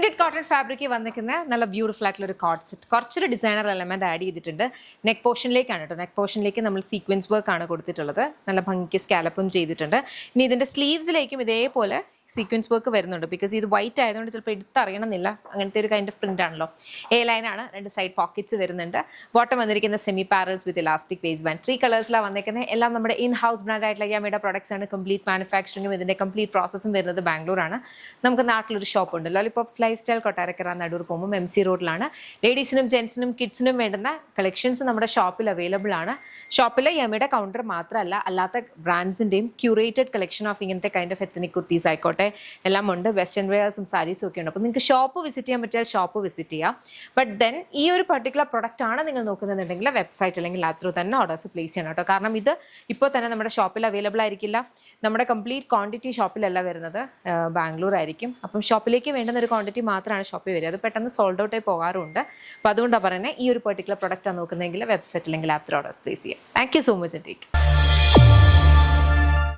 Printed cotton fabric വന്നിരിക്കുന്ന നല്ല beautiful ആയിട്ടുള്ള ഒരു കോട്ട് സെറ്റ്. കുറച്ചൊരു ഡിസൈനർ എലമെന്റ് ആഡ് ചെയ്തിട്ടുണ്ട്. നെക്ക് പോർഷനിലേക്കാണ് കേട്ടോ. നെക്ക് പോർഷനിലേക്ക് നമ്മൾ സീക്വൻസ് വർക്ക് ആണ് കൊടുത്തിട്ടുള്ളത്. നല്ല ഭംഗിക്ക് സ്കാലപ്പും ചെയ്തിട്ടുണ്ട്. ഇനി ഇതിന്റെ സ്ലീവ്സിലേക്കും ഇതേപോലെ സീക്വൻസ് വർക്ക് വരുന്നുണ്ട്. ബിക്കോസ് ഇത് വൈറ്റ് ആയതുകൊണ്ട് ചിലപ്പോൾ എടുത്തറിയണമെന്നില്ല. അങ്ങനത്തെ ഒരു കൈൻഡ് ഓഫ് പ്രിന്റ് ആണല്ലോ. എ ലൈനാണ്, 2 സൈഡ് പോക്കറ്റ്സ് വരുന്നുണ്ട്. ബോട്ടം വന്നിരിക്കുന്ന സെമി പാരൽസ് വിത്ത് ഇലാസ്റ്റിക് വേസ്റ്റ് ബാൻഡ്. 3 കളേഴ്സിലാണ് വന്നിരിക്കുന്നത്. എല്ലാം നമ്മുടെ ഇൻ ഹൗസ് ബ്രാൻഡ് ആയിട്ടുള്ള യാമയുടെ പ്രോഡക്ട്സ് ആണ്. കംപ്ലീറ്റ് മാനുഫാക്ചറിങ്ങും ഇതിന്റെ കംപ്ലീറ്റ് പ്രോസസ്സും വരുന്നത് ബാംഗ്ലൂരാണ്. നമുക്ക് നാട്ടിലൊരു ഷോപ്പ് ഉണ്ട്, ലോലിപോപ്സ് ലൈഫ് സ്റ്റൈൽ, കൊട്ടാരക്കര നടൂർ പോകുമ്പോൾ MC റോഡിലാണ്. ലേഡീസിനും ജെൻസിനും കിഡ്സിനും വേണ്ടുന്ന കളക്ഷൻസ് നമ്മുടെ ഷോപ്പിൽ അവൈലബിൾ ആണ്. ഷോപ്പിൽ യാമയുടെ കൗണ്ടർ മാത്രമല്ല, അല്ലാത്ത ബ്രാൻഡ്സിന്റെയും ക്യൂറേറ്റഡ് കളക്ഷൻ ഓഫ് ഇങ്ങനത്തെ കൈൻഡ് ഓഫ് എത്നിക് കുർത്തീസ് ആയിക്കോട്ടെ എല്ലാം ഉണ്ട്. വെസ്റ്റേൺ വെയർസും സാരീസും ഒക്കെ ഉണ്ട്. അപ്പോൾ നിങ്ങൾക്ക് ഷോപ്പ് വിസിറ്റ് ചെയ്യാൻ പറ്റിയാൽ ഷോപ്പ് വിസിറ്റ് ചെയ്യാം. ബട്ട് ദെൻ ഈ ഒരു പർട്ടിക്കുലർ പ്രൊഡക്റ്റ് ആണ് നിങ്ങൾ നോക്കുന്നുണ്ടെങ്കിൽ വെബ്സൈറ്റ് അല്ലെങ്കിൽ ആപ്പ് ത്രൂ തന്നെ ഓർഡേഴ്സ് പ്ലേസ് ചെയ്യണം കേട്ടോ. കാരണം ഇത് ഇപ്പോൾ തന്നെ നമ്മുടെ ഷോപ്പിൽ അവൈലബിൾ ആയിരിക്കില്ല. നമ്മുടെ കംപ്ലീറ്റ് ക്വാണ്ടിറ്റി ഷോപ്പിലല്ല വരുന്നത്, ബാംഗ്ലൂർ ആയിരിക്കും. അപ്പം ഷോപ്പിലേക്ക് വേണ്ടുന്ന ഒരു ക്വാണ്ടിറ്റി മാത്രമാണ് ഷോപ്പിൽ വരിക. അത് പെട്ടെന്ന് സോൾഡ് ഔട്ട് ആയി പോകാറുണ്ട്. അപ്പോൾ അതുകൊണ്ടാണ് പറയുന്നത് ഈ ഒരു പർട്ടിക്കുലർ പ്രൊഡക്റ്റാണ് നോക്കുന്നതെങ്കിൽ വെബ്സൈറ്റ് അല്ലെങ്കിൽ ആപ്പ് ത്രൂ ഓർഡേഴ്സ് പ്ലേസ് ചെയ്യാം. Thank you so much.